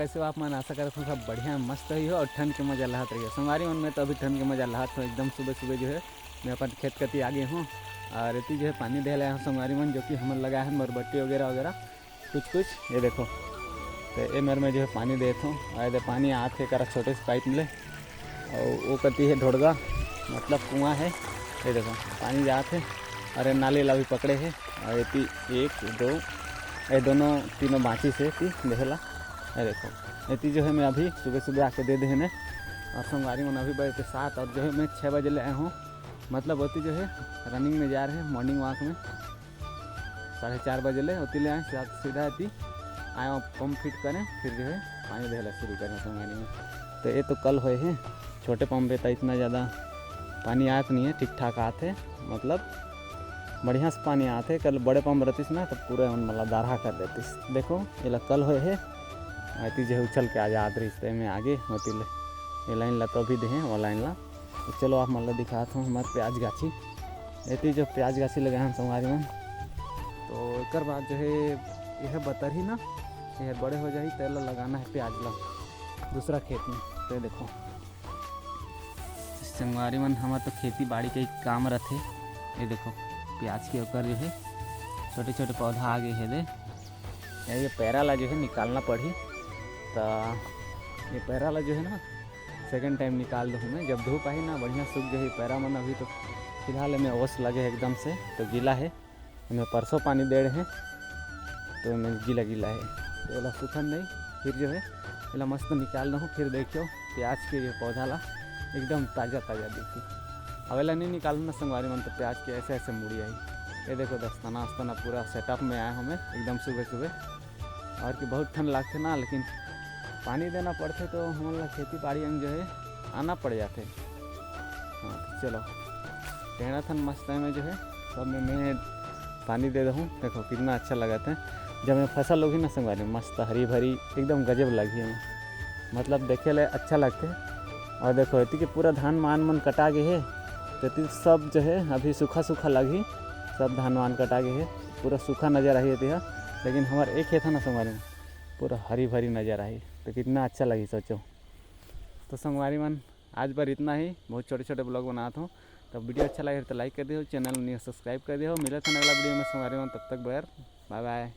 कैसे हो आप मन? आशा करता हूँ सब बढ़िया मस्त ही हो और ठंड के मजा लहत रही है। संगवारी मन में तो अभी ठंड के मजा लहत हो। एकदम सुबह सुबह जो है मैं अपन खेत कती आ गई हूँ और इतनी जो है पानी दे लाया हूँ संगवारी मन, जो कि हम लगा है बरबट्टी वगैरह वगैरह कुछ ये देखो। तो ये मेरे में जो है पानी देता हूँ और पानी आते करा छोटे से पाइप मिले और वो कती है ढोड़गा मतलब कुआँ है। ये देखो पानी जाते अरे नाले ला भी पकड़े है और ये एक दो ये दोनों तीनों बाँची से देखेला। ये देखो ये जो है मैं अभी सुबह सुबह आके दे देने और संगवारी में अभी बजे 7 और जो है मैं 6 बजे ले आया हूँ। मतलब होती जो है रनिंग में जा रहे हैं मॉर्निंग वॉक में 4:30 बजे ले होती ले आए सीधा आती आए पंप फिट करें फिर जो है पानी देना शुरू करें संगवारी में। तो ये तो कल हुए हैं छोटे पंप पे तो इतना ज़्यादा पानी आया नहीं है, ठीक ठाक आते मतलब बढ़िया से पानी आते। कल बड़े पंप रहती ना तो पूरे मतलब दारहा कर देती। देखो ये कल हुए है आती जो उछल के आ जात रिश्ते में आगे होती ले ये लाइन ला तो भी दे वो लाइन ला। तो चलो आप मतलब दिखाता हूँ हमारे प्याज गाछी इतनी जो प्याज गाछी लगे हैं संगवारी में। तो एक बाद जो है यह बतर ही ना यह बड़े हो जाए तेल लगाना है प्याज ला दूसरा खेत में। तो देखो संगवारी मन हमारे तो खेती बाड़ी के काम रहते। ये देखो प्याज के ऊपर जो है छोटे छोटे पौधा आ गए है दे ये पैरा ला जो है निकालना पड़ी। तो ये पैरा ला जो है ना सेकंड टाइम निकाल दूँ मैं जब धूप आई ना बढ़िया सूख गई पैरा मन। अभी तो फिलहाल में ओस लगे एकदम से तो गीला है मैं परसों पानी दे रहे हैं तो मैं गीला गीला है तो ये सूखन नहीं। फिर जो है ये मस्त निकाल दूँ फिर देखियो प्याज के ये पौधा ला एकदम ताज़ा ताज़ा दिखती। अवेला नहीं निकालू ना संगवारी मन तो प्याज के ऐसे ऐसे मुड़ी आई। ये देखो दस्ताना वस्ताना पूरा सेटअप में आया हमें एकदम सुबह सुबह और कि बहुत ठंड लगते ना लेकिन पानी देना पड़ते तो हम लोग खेती बाड़ी में जो है आना पड़ जाते। हाँ तो चलो टेढ़ा थन मस्त है में जो है सब में मैं पानी दे दूँ। देखो कितना अच्छा लगाता है जब मैं फसल होगी ना संगवारी में मस्त हरी भरी एकदम गजब लगी है मतलब देखे ले अच्छा लगते है। और देखो इतनी के पूरा धान मान मन कटा गए है तो सब जो है अभी सूखा सूखा लगी सब धान वान कटा गए है पूरा सूखा नज़र आई थी। लेकिन हमारे एक खेत है ना संगवारी में पूरा हरी भरी नज़र आई तो कितना अच्छा लगी सोचो। तो संगवारी मन आज बार इतना ही बहुत छोटे छोटे ब्लॉग बनाता हूँ। तो वीडियो अच्छा लगे तो लाइक कर दियो चैनल नहीं सब्सक्राइब कर दियो। मिले थे अगला वीडियो में संगवारी मन तब तक बाय बाय।